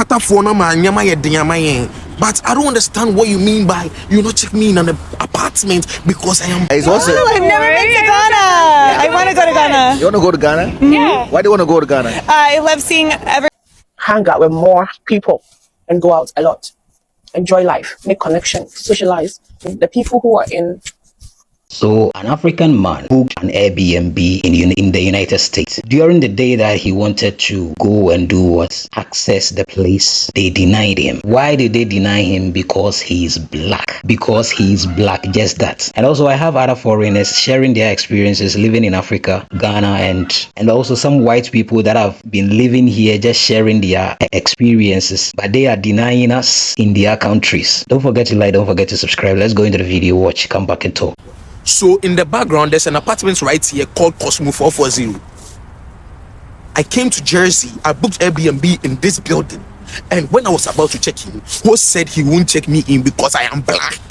akata for no man nyama ye diamayen. But I don't understand what you mean by you not check me in an apartment because I am. I've never been to Ghana. I want to go to Ghana. You want to go to Ghana? Mm-hmm. Yeah. Why do you want to go to Ghana? I love seeing hang out with more people and go out a lot. Enjoy life, make connections, socialize with the people who are in. So an African man booked an Airbnb in the United States. During the day that he wanted to go and do what? Access the place, they denied him. Why did they deny him? Because he's black. Because he's black, just that. And also I have other foreigners sharing their experiences living in Africa, Ghana, and also some white people that have been living here just sharing their experiences. But they are denying us in their countries. Don't forget to like, don't forget to subscribe. Let's go into the video, watch, come back and talk. So in the background, there's an apartment right here called Cosmo 440. I came to Jersey. I booked Airbnb in this building. And when I was about to check in, host said he won't check me in because I am black.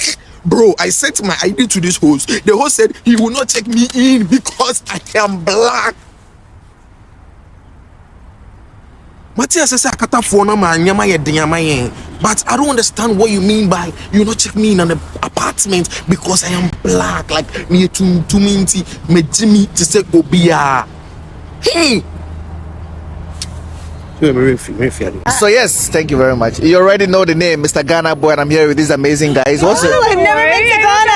Bro, I sent my ID to this host. The host said he will not check me in because I am black. Matthias says akata for no man nyama ye diamayen. But I don't understand what you mean by you not check me in an apartment because I am black. Like me to minti me Jimmy to say obia. Hey. So yes, thank you very much. You already know the name, Mr. Ghana Boy, and I'm here with these amazing guys. What's it? I've never been to Ghana.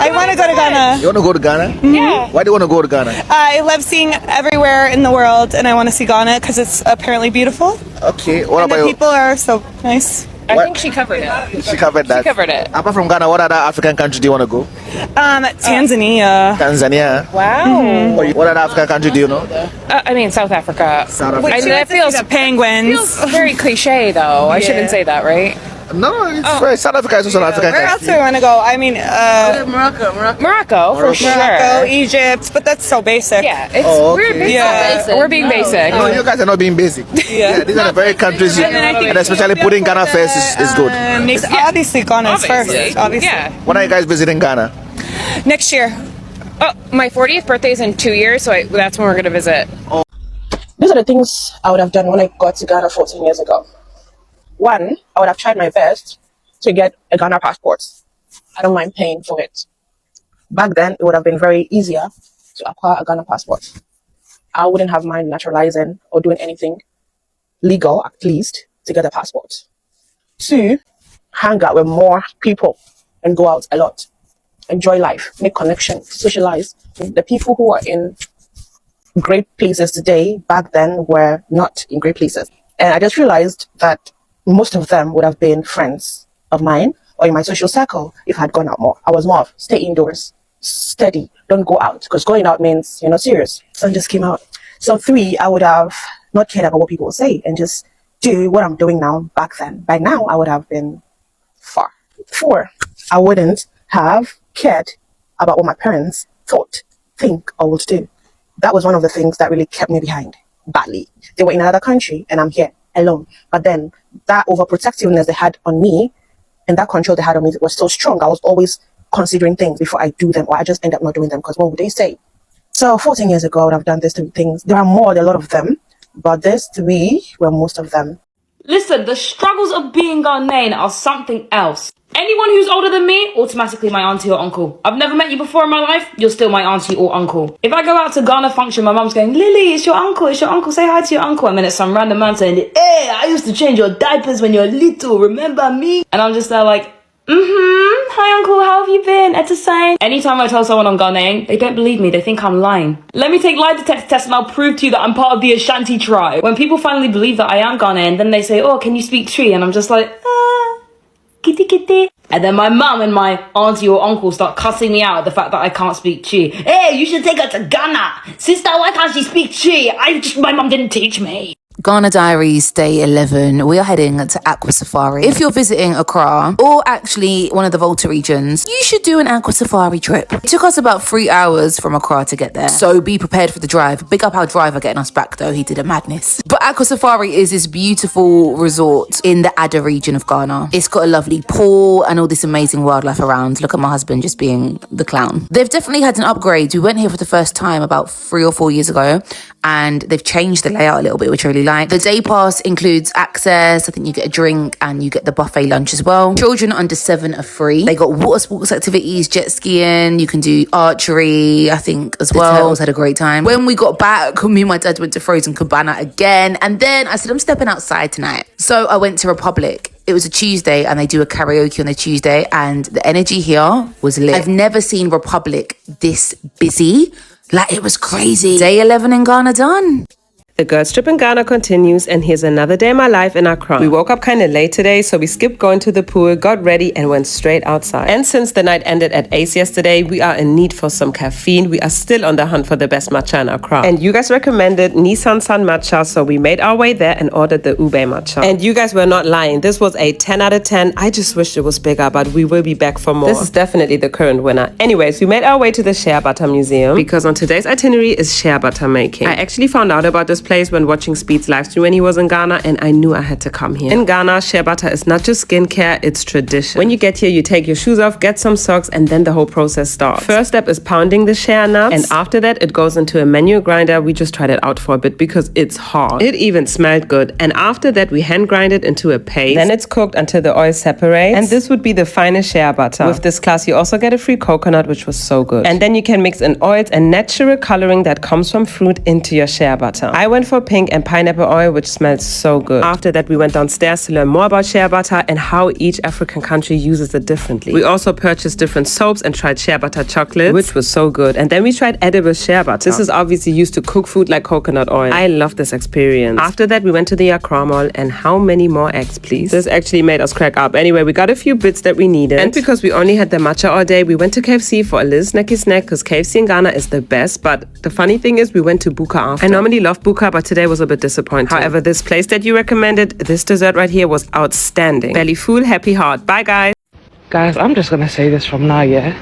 I want to go to Ghana. You want to go to Ghana? Mm-hmm. Yeah. Why do you want to go to Ghana? I love seeing everywhere in the world, and I want to see Ghana because it's apparently beautiful. Okay. What and about the people are so nice. I think she covered it. She covered that. She covered it. Apart from Ghana, what other African country do you want to go? Tanzania. Tanzania. Wow. Mm-hmm. What other African country do you know? I mean, South Africa. South Africa. I mean, that feels penguins. very cliche, though. I shouldn't say that, right? No, it's right. South Africa is also an African Where else country. do I want to go? I mean, Morocco, for sure. Morocco, Egypt, but that's so basic. Yeah, it's we're being basic. No, you guys are not being basic. Yeah, these are the very countries, and especially putting Ghana first is good. Obviously, Ghana is first. Obviously. Yeah. When are you guys visiting Ghana? Next year. Oh, my 40th birthday is in 2 years, so that's when we're gonna visit. These are the things I would have done when I got to Ghana 14 years ago. One, I would have tried my best to get a Ghana passport. I don't mind paying for it. Back then, it would have been very easier to acquire a Ghana passport. I wouldn't have mind naturalizing or doing anything legal, at least, to get a passport. Two, hang out with more people and go out a lot. Enjoy life, make connections, socialize with the people who are in great places today. Back then, were not in great places. And I just realized that most of them would have been friends of mine or in my social circle if I had gone out more. I was more of stay indoors, steady, don't go out, because going out means you're not serious. So I just came out. So three, I would have not cared about what people would say and just do what I'm doing now back then. By now, I would have been far. Four, I wouldn't have cared about what my parents thought, think, or would do. That was one of the things that really kept me behind badly. They were in another country and I'm here alone. But then that overprotectiveness they had on me and that control they had on me was so strong. I was always considering things before I do them, or I just end up not doing them because what would they say? So 14 years ago, I would have done these three things. There are more, there are a lot of them, but these three were most of them. Listen, the struggles of being Ghanaian are something else. Anyone who's older than me, automatically my auntie or uncle. I've never met you before in my life, you're still my auntie or uncle. If I go out to Ghana function, my mum's going, Lily, it's your uncle, say hi to your uncle. And then it's some random man saying, hey, I used to change your diapers when you're little, remember me? And I'm just there like, hi uncle, how have you been? It's a sign. Anytime I tell someone I'm Ghanaian, they don't believe me, they think I'm lying. Let me take lie detector test and I'll prove to you that I'm part of the Ashanti tribe. When people finally believe that I am Ghanaian, then they say, oh, can you speak Tree? And I'm just like, kitty kitty. And then my mum and my auntie or uncle start cussing me out at the fact that I can't speak Chi. Hey, you should take her to Ghana. Sister, why can't she speak Chi? My mum didn't teach me. Ghana Diaries Day 11, we are heading to Aqua Safari. If you're visiting Accra, or actually one of the Volta regions, you should do an Aqua Safari trip. It took us about 3 hours from Accra to get there, so be prepared for the drive. Big up our driver getting us back though, he did a madness. But Aqua Safari is this beautiful resort in the Ada region of Ghana. It's got a lovely pool and all this amazing wildlife around. Look at my husband just being the clown. They've definitely had an upgrade. We went here for the first time about 3 or 4 years ago, and they've changed the layout a little bit, which I really like. The day pass includes access. I think you get a drink and you get the buffet lunch as well. Children under 7 are free. They got water sports activities, jet skiing. You can do archery, I think, as well. The turtles had a great time. When we got back, me and my dad went to Frozen Cabana again. And then I said, I'm stepping outside tonight. So I went to Republic. It was a Tuesday and they do a karaoke on a Tuesday and the energy here was lit. I've never seen Republic this busy. Like, it was crazy. Day 11 in Ghana done. The girls trip in Ghana continues, and here's another day in my life in Accra. We woke up kind of late today, so we skipped going to the pool, got ready, and went straight outside. And since the night ended at Ace yesterday, we are in need for some caffeine. We are still on the hunt for the best matcha in Accra. And you guys recommended Nissan San Matcha, so we made our way there and ordered the ube matcha. And you guys were not lying. This was a 10 out of 10. I just wish it was bigger, but we will be back for more. This is definitely the current winner. Anyways, we made our way to the shea butter museum because on today's itinerary is shea butter making. I actually found out about this place when watching Speed's live stream when he was in Ghana, and I knew I had to come here. In Ghana, shea butter is not just skincare, it's tradition. When you get here, you take your shoes off, get some socks, and then the whole process starts. First step is pounding the shea nuts, and after that, it goes into a manual grinder. We just tried it out for a bit because it's hard. It even smelled good. And after that, we hand grind it into a paste. Then it's cooked until the oil separates, and this would be the finest shea butter. With this class, you also get a free coconut, which was so good. And then you can mix in oils and natural coloring that comes from fruit into your shea butter. I went for pink and pineapple oil, which smells so good. After that, we went downstairs to learn more about shea butter and how each African country uses it differently. We also purchased different soaps and tried shea butter chocolate, which was so good. And then we tried edible shea butter. This is obviously used to cook food like coconut oil. I love this experience. After that, we went to the Accra Mall, and how many more eggs, please? This actually made us crack up. Anyway, we got a few bits that we needed. And because we only had the matcha all day, we went to KFC for a little snacky snack because KFC in Ghana is the best. But the funny thing is, we went to Buka after. I normally love Buka, but today was a bit disappointing. However, this place that you recommended, this dessert right here was outstanding. Belly full, happy heart. Bye, guys. Guys, I'm just gonna say this from now, yeah?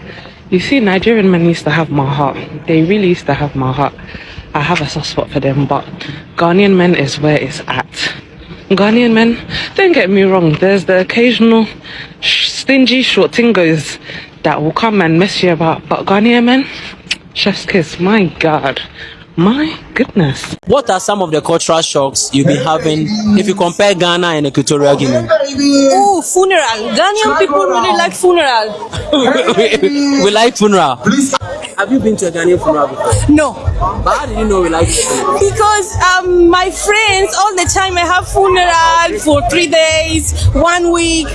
You see, Nigerian men used to have my heart. They really used to have my heart. I have a soft spot for them, but Ghanaian men is where it's at. Ghanaian men, don't get me wrong, there's the occasional stingy short tingos that will come and mess you about, but Ghanaian men, chef's kiss, my God. My goodness. What are some of the cultural shocks you've been having if you compare Ghana and Equatorial Guinea? Oh, funeral. Ghanaian people really like funeral. we like funeral. Have you been to a Ghanaian funeral before? No. But how did you know we like funeral? Because my friends all the time I have funeral for 3 days, 1 week.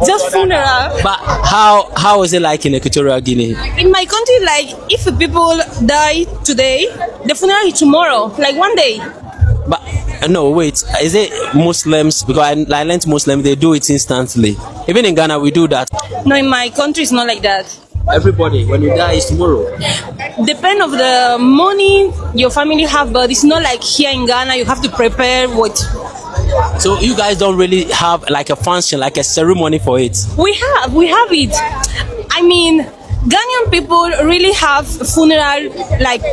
Just funeral. But how is it like in Equatorial Guinea? In my country, like if people die today, the funeral is tomorrow, like 1 day. But no, wait. Is it Muslims? Because I learned Muslims, they do it instantly. Even in Ghana, we do that. No, in my country, it's not like that. Everybody, when you die, is tomorrow. Depend of the money your family have, but it's not like here in Ghana. You have to prepare what. So you guys don't really have like a function, like a ceremony for it? We have it. I mean, Ghanaian people really have funeral like.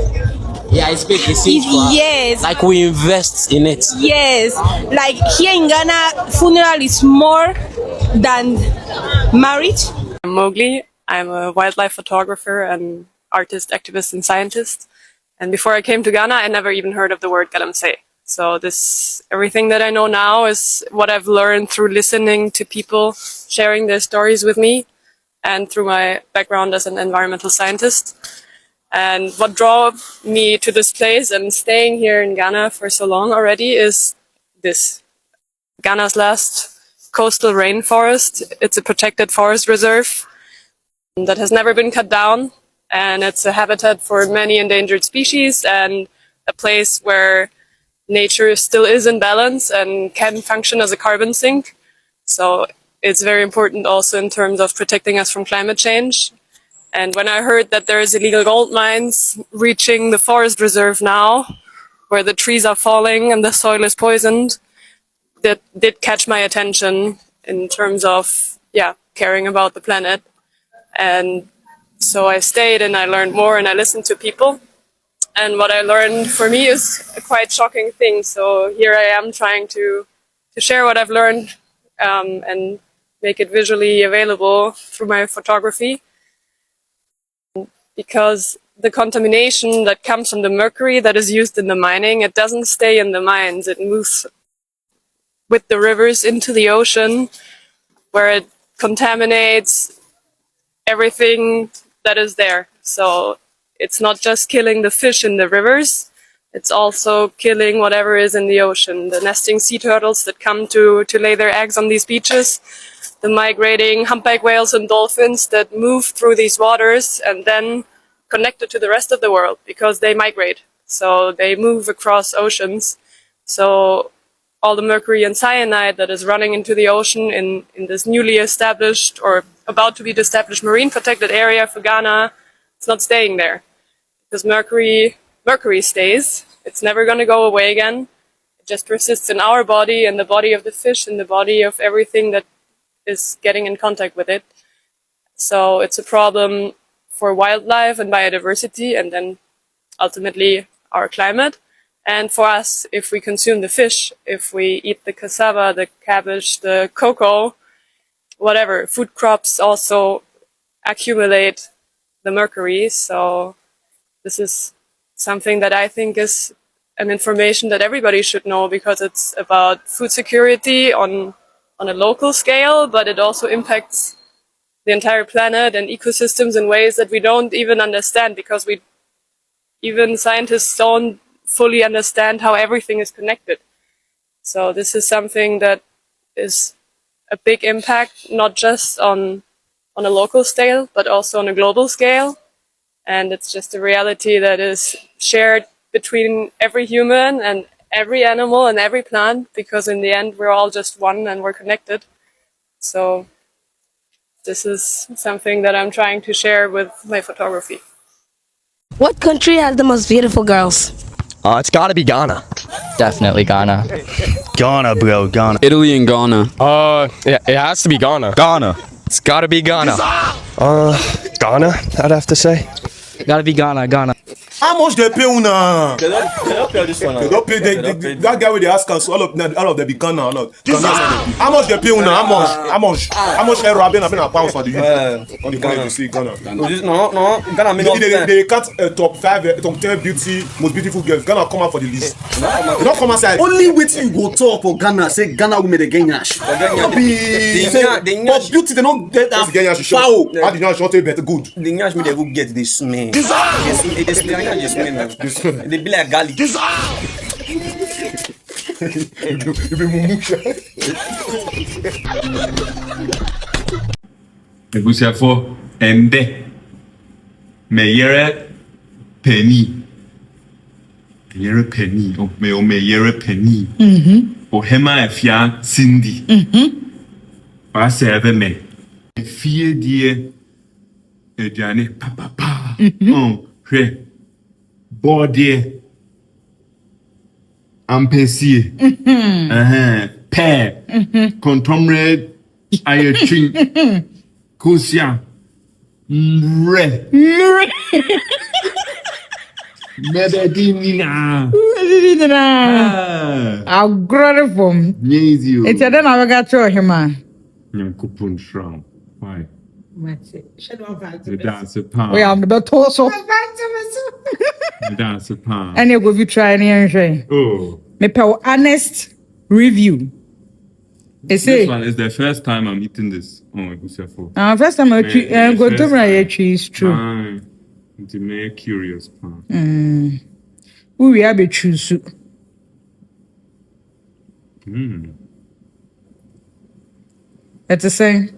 Yeah, it's big. It's huge. Yes. Like we invest in it. Yes. Like here in Ghana, funeral is more than marriage. I'm Mowgli. I'm a wildlife photographer and artist, activist, and scientist. And before I came to Ghana, I never even heard of the word galamsey. So everything that I know now is what I've learned through listening to people sharing their stories with me and through my background as an environmental scientist. And what drove me to this place and staying here in Ghana for so long already is this. Ghana's last coastal rainforest. It's a protected forest reserve that has never been cut down. And it's a habitat for many endangered species and a place where nature still is in balance and can function as a carbon sink. So it's very important also in terms of protecting us from climate change. And when I heard that there is illegal gold mines reaching the forest reserve now, where the trees are falling and the soil is poisoned, that did catch my attention in terms of, caring about the planet. And so I stayed and I learned more and I listened to people. And what I learned for me is a quite shocking thing. So here I am trying to share what I've learned and make it visually available through my photography. Because the contamination that comes from the mercury that is used in the mining, it doesn't stay in the mines. It moves with the rivers into the ocean, where it contaminates everything that is there. So it's not just killing the fish in the rivers, it's also killing whatever is in the ocean. The nesting sea turtles that come to lay their eggs on these beaches, the migrating humpback whales and dolphins that move through these waters and then connected to the rest of the world because they migrate. So they move across oceans. So all the mercury and cyanide that is running into the ocean in this newly established or about to be established marine protected area for Ghana, it's not staying there. Because mercury stays. It's never going to go away again. It just persists in our body and the body of the fish and the body of everything that is getting in contact with it. So it's a problem for wildlife and biodiversity, and then ultimately our climate. And for us, if we consume the fish, if we eat the cassava, the cabbage, the cocoa, whatever, food crops also accumulate the mercury. So this is something that I think is an information that everybody should know, because it's about food security on a local scale, but it also impacts the entire planet and ecosystems in ways that we don't even understand, because even scientists don't fully understand how everything is connected. So this is something that is a big impact, not just on a local scale, but also on a global scale. And it's just a reality that is shared between every human and every animal and every plant, because in the end, we're all just one and we're connected. So this is something that I'm trying to share with my photography. What country has the most beautiful girls? It's gotta be Ghana. Definitely Ghana. Ghana, bro, Ghana. Italy and Ghana. Yeah, it has to be Ghana. Ghana. It's gotta be Ghana. Ghana, I'd have to say. Gotta be Ghana, Ghana. How much they pay una? They don't pay this one. They don't pay that guy with the ask us all of them be Ghana or not. How much they pay una? How much they robbing a pound for the youth? On the Ghana, you see Ghana. No, Ghana mean they cut top 5, top 10 most beautiful girls. Ghana come out for the list. They don't come outside. Only waiting you go talk for Ghana. Say Ghana will make the Ghanaian. But beauty they don't get that foul. How the Ghanaian should better good? The Ghanaian me they will get this smell. They be like garlic. Ebusiafo ende meyere penny o meyere penny o hema efia Cindy wa serve me fie die aduane papa hwe body ampesie pear contomre ayetrin kusia mre mededina I'll grow from Nyezio. It's a then I got to him. Nyankopon shroud. Why? The dance We are the torso. The dance And you go be trying and oh. Me pay honest review. This one is the first time I'm eating this. Oh, first time I go to my cheese true. It's me curious. We have a choose. It's the same.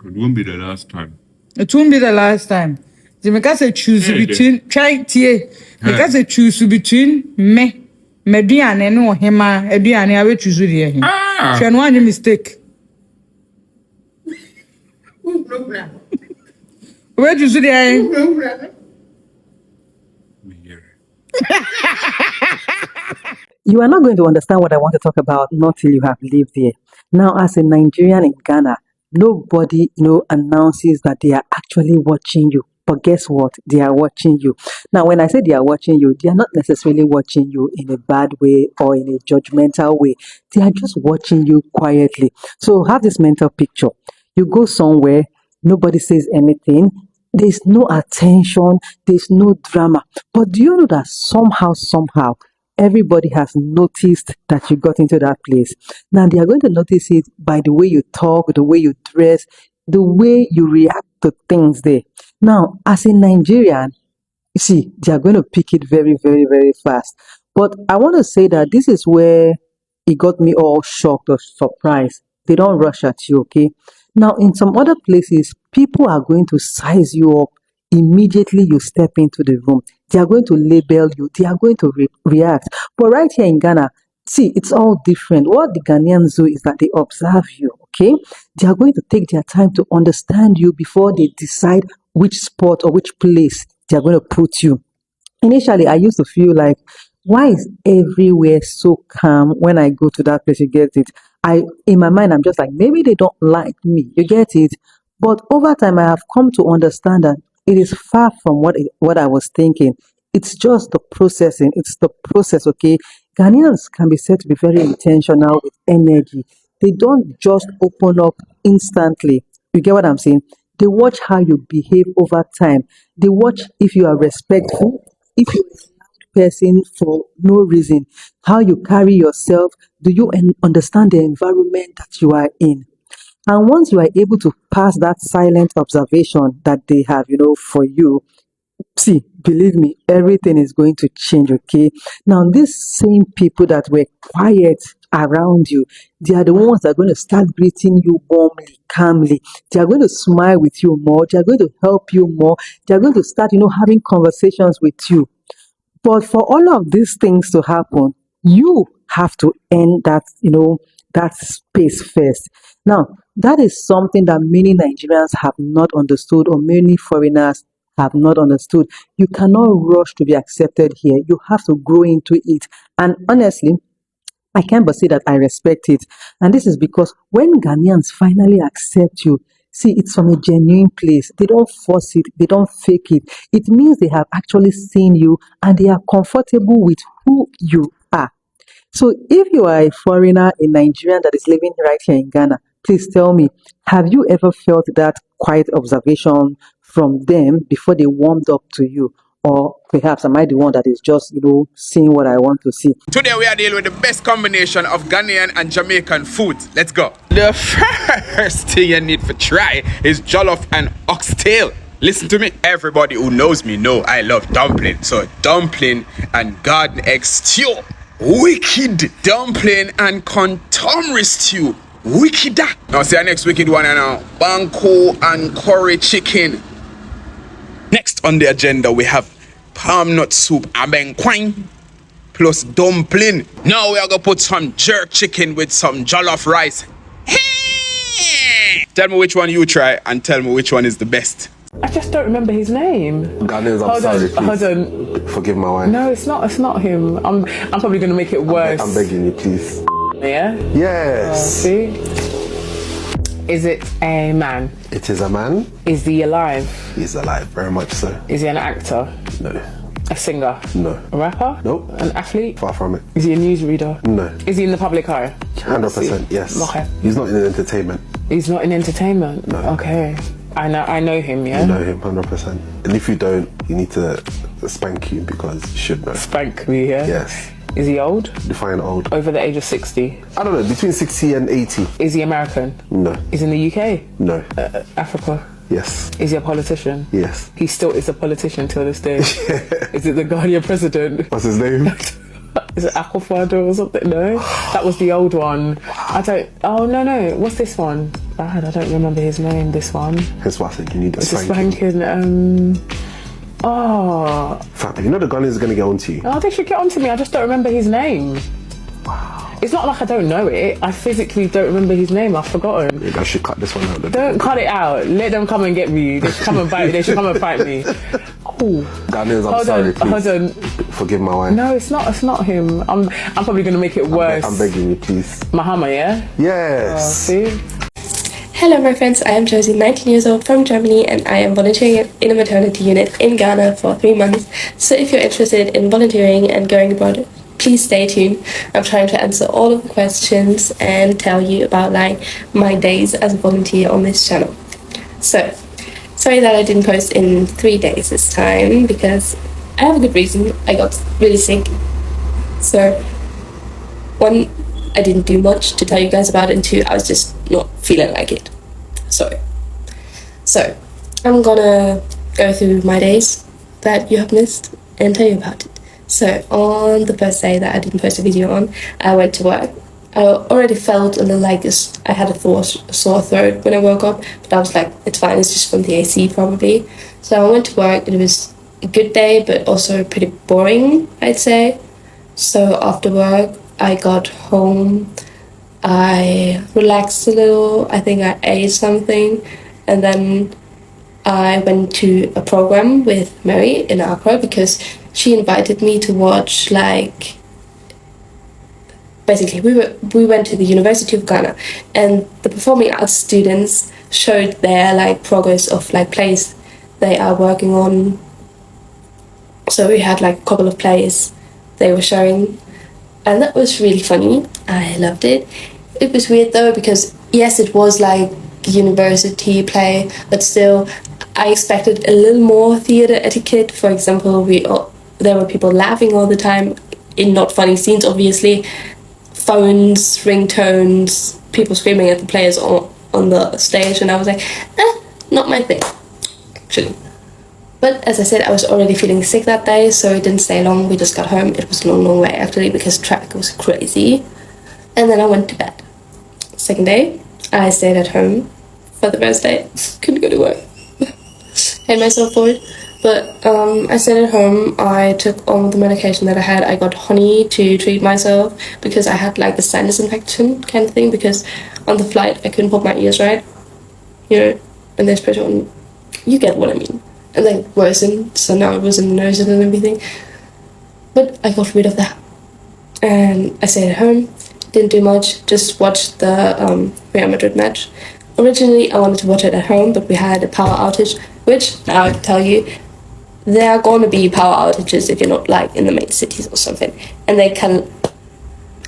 It won't be the last time. It won't be the last time. The because I choose between try tie. Because I choose between me Mediane no hema aduane I will choose here. She no any mistake. Where choose there? You are not going to understand what I want to talk about not till you have lived here. Now, as a Nigerian in Ghana, nobody announces that they are actually watching you. But guess what? They are watching you. Now, when I say they are watching you, they are not necessarily watching you in a bad way or in a judgmental way. They are just watching you quietly. So have this mental picture. You go somewhere, nobody says anything. There's no attention, there's no drama. But do you know that somehow, everybody has noticed that you got into that place? Now they are going to notice it by the way you talk, the way you dress, the way you react to things there. Now, as a Nigerian, you see, they are going to pick it very, very, very fast. But I want to say that this is where it got me all shocked or surprised. They don't rush at you, okay? Now, in some other places, people are going to size you up immediately you step into the room. They are going to label you. They are going to react. But right here in Ghana, see, it's all different. What the Ghanaians do is that they observe you, okay? They are going to take their time to understand you before they decide which spot or which place they are going to put you. Initially, I used to feel like, why is everywhere so calm when I go to that place? You get it? In my mind, I'm just like, maybe they don't like me. You get it? But over time, I have come to understand that it is far from what I was thinking. It's just the processing. It's the process, okay? Ghanaians can be said to be very intentional with energy. They don't just open up instantly. You get what I'm saying? They watch how you behave over time. They watch if you are respectful, if you're a loud person for no reason, how you carry yourself. Do you understand the environment that you are in? And once you are able to pass that silent observation that they have, for you, see, believe me, everything is going to change, okay? Now, these same people that were quiet around you, they are the ones that are going to start greeting you warmly, calmly. They are going to smile with you more. They are going to help you more. They are going to start, having conversations with you. But for all of these things to happen, you have to end that, that space first. Now, that is something that many Nigerians have not understood, or many foreigners have not understood. You cannot rush to be accepted here. You have to grow into it. And honestly, I can't but say that I respect it. And this is because when Ghanaians finally accept you, see, it's from a genuine place. They don't force it. They don't fake it. It means they have actually seen you and they are comfortable with who you are. So if you are a foreigner, a Nigerian that is living right here in Ghana, please tell me, have you ever felt that quiet observation from them before they warmed up to you? Or perhaps am I the one that is just, seeing what I want to see? Today we are dealing with the best combination of Ghanaian and Jamaican food. Let's go. The first thing you need to try is jollof and oxtail. Listen to me, everybody who knows me know I love dumpling. So dumpling and garden egg stew. Wicked. Dumpling and contemporary stew. Wickeder. Now see our next wicked one now. Banko and curry chicken. Next on the agenda we have palm nut soup abenkwang plus dumpling. Now we are gonna put some jerk chicken with some jollof rice. Tell me which one you try and tell me which one is the best. I just don't remember his name. Ghanaians, I'm sorry, please. Hold on. Forgive my wife. No, it's not him. I'm probably gonna make it worse. I'm begging you, please. Yeah? Yes. See? Is it a man? It is a man. Is he alive? He's alive, very much so. Is he an actor? No. A singer? No. A rapper? Nope. An athlete? Far from it. Is he a newsreader? No. Is he in the public eye? 100%, yes. Okay. He's not in entertainment. He's not in entertainment? No. Okay. I know him, yeah? You know him, 100%. And if you don't, you need to spank you because you should know. Spank me, yeah? Yes. Is he old? Define old. Over the age of 60? I don't know, between 60 and 80. Is he American? No. Is he in the UK? No. Africa? Yes. Is he a politician? Yes. He still is a politician till this day. Is it the Ghanian president? What's his name? Is it Akufo-Addo or something? No? That was the old one. Oh, no. What's this one? Bad, I don't remember his name, this one. His what? You need to It's a spanking. Fam, you know the Ghanaians is going to get onto you. Oh, they should get onto me. I just don't remember his name. Wow. It's not like I don't know it. I physically don't remember his name. I've forgotten. Maybe I should cut this one out. Don't cut it out. Let them come and get me. They should come and fight me. They should come and fight me. Ooh. Ghanaians, I'm sorry, please. Hold on. Forgive my wife. No, it's not him. I'm probably going to make it worse. I'm begging you, please. Mahama, yeah? Yes. See? Hello my friends, I am Josie, 19 years old from Germany, and I am volunteering in a maternity unit in Ghana for 3 months. So if you're interested in volunteering and going abroad, please stay tuned. I'm trying to answer all of the questions and tell you about my days as a volunteer on this channel. So Sorry that I didn't post in 3 days this time because I have a good reason. I got really sick. So, 1, I didn't do much to tell you guys about it, and 2, I was just not feeling like it. So, I'm gonna go through my days that you have missed and tell you about it. So, on the first day that I didn't post a video on, I went to work. I already felt a little like this. I had a sore throat when I woke up, but I was like, it's fine, it's just from the AC probably. So I went to work, and it was a good day, but also pretty boring, I'd say. So after work, I got home, I relaxed a little, I think I ate something, and then I went to a program with Mary in Accra because she invited me to watch, like, basically we went to the University of Ghana, and the performing arts students showed their like progress of like plays they are working on. So we had like a couple of plays they were showing, and that was really funny. I loved it. It was weird though because yes, it was like a university play, but still I expected a little more theatre etiquette. For example, there were people laughing all the time in not funny scenes, obviously. Phones, ringtones, people screaming at the players on the stage, and I was like, not my thing, actually. But as I said, I was already feeling sick that day, so it didn't stay long. We just got home. It was a long way actually because traffic was crazy. And then I went to bed. Second day, I stayed at home for the first day. Couldn't go to work. Hate myself for it. But I stayed at home. I took all the medication that I had. I got honey to treat myself because I had like a sinus infection kind of thing, because on the flight I couldn't put my ears right. You know, and there's pressure on, you get what I mean. And then worsened, so now it was in the nose and everything. But I got rid of that. And I stayed at home, didn't do much, just watched the Real Madrid match. Originally I wanted to watch it at home, but we had a power outage, which now I can tell you, there are going to be power outages if you're not like in the main cities or something, and they can,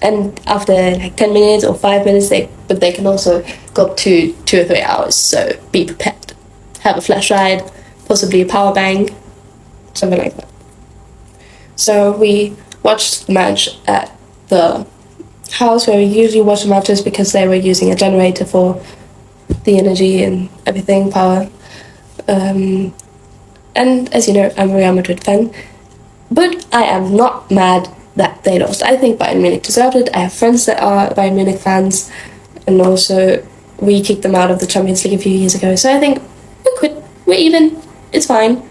and after like 10 minutes or 5 minutes, they can also go up to 2 or 3 hours. So be prepared. Have a flashlight, possibly a power bank, something like that. So we watched the match at the house where we usually watch the matches because they were using a generator for the energy and everything, power. And as you know, I'm a Real Madrid fan, but I am not mad that they lost. I think Bayern Munich deserved it. I have friends that are Bayern Munich fans, and also we kicked them out of the Champions League a few years ago, so I think we're even, it's fine.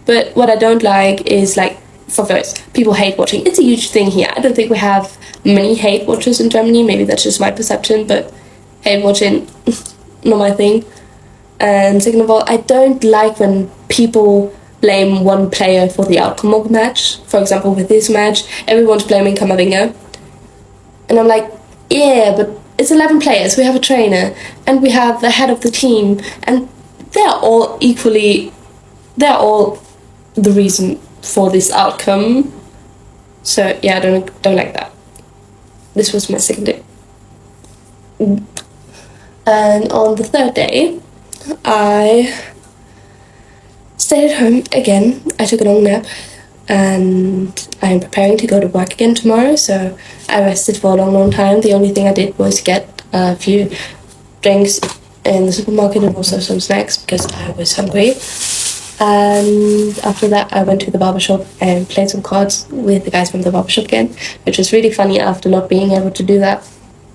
But what I don't like is, like, for first, people hate watching. It's a huge thing here. I don't think we have many hate watchers in Germany, maybe that's just my perception, but hate watching, not my thing. And second of all, I don't like when people blame one player for the outcome of the match. For example, with this match, everyone's blaming Kamma Dyn. And I'm like, yeah, but it's 11 players, we have a trainer, and we have the head of the team, and they're all the reason for this outcome. So yeah, I don't like that. This was my second day. And on the third day, I stayed at home again. I took a long nap, and I am preparing to go to work again tomorrow, so I rested for a long time. The only thing I did was get a few drinks in the supermarket and also some snacks because I was hungry. And after that I went to the barbershop and played some cards with the guys from the barbershop again, which was really funny after not being able to do that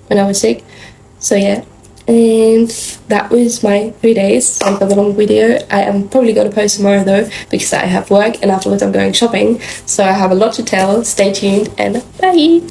when I was sick. So yeah, and that was my 3 days. Sorry for the long video. I am probably going to post tomorrow though, because I have work and afterwards I'm going shopping, so I have a lot to tell. Stay tuned and bye.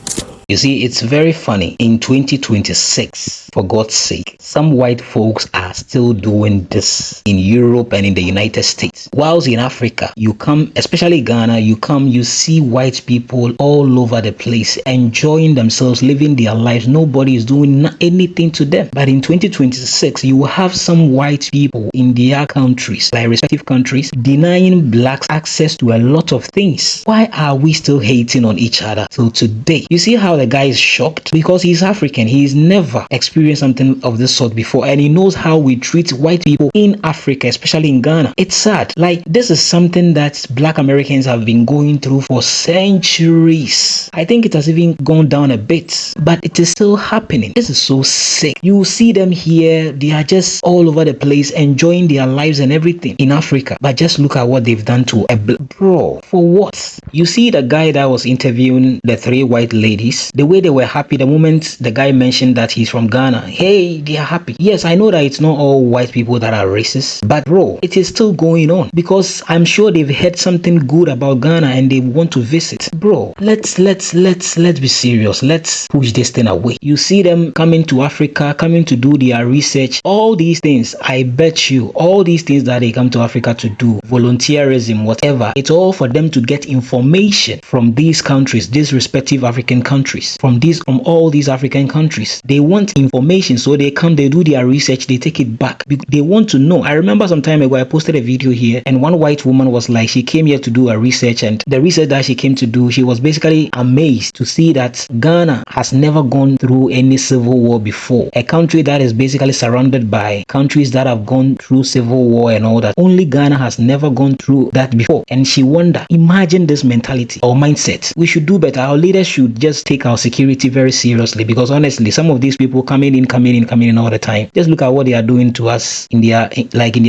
You see, it's very funny. In 2026, for God's sake, some white folks are still doing this in Europe and in the United States. Whilst in Africa, you come, especially Ghana, you see white people all over the place enjoying themselves, living their lives. Nobody is doing anything to them. But in 2026, you will have some white people in their countries, their respective countries, denying blacks access to a lot of things. Why are we still hating on each other till today? You see how how the guy is shocked? Because he's African. He's never experienced something of this sort before, and he knows how we treat white people in Africa, especially in Ghana. It's sad. Like, this is something that Black Americans have been going through for centuries. I think it has even gone down a bit, but it is still happening. This is so sick. You see them here, they are just all over the place enjoying their lives and everything in Africa, but just look at what they've done to a bro. For what? You see the guy that was interviewing the 3 white ladies, the way they were happy the moment the guy mentioned that he's from Ghana. Hey, they are happy. Yes, I know that it's not all white people that are racist, but bro, it is still going on, because I'm sure they've heard something good about Ghana and they want to visit. Bro, let's be serious. Let's push this thing away. You see them coming to Africa, coming to do their research, all these things. I bet you all these things that they come to Africa to do, volunteerism, whatever, it's all for them to get information from these countries, these respective African countries, from all these African countries. They want information, so they come, they do their research, they take it back. They want to know. I remember some time ago I posted a video here, and one white woman was like, she came here to do a research, and the research that she came to do, she was basically amazed to see that Ghana has never gone through any civil war before. A country that is basically surrounded by countries that have gone through civil war and all that. Only Ghana has never gone through that before. And she wondered, imagine this mentality or mindset. We should do better. Our leaders should just take our security very seriously, because honestly, some of these people coming in all the time. Just look at what they are doing to us in their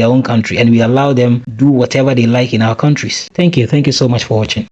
own country, and we allow them do whatever they like in our countries. Thank you so much for watching.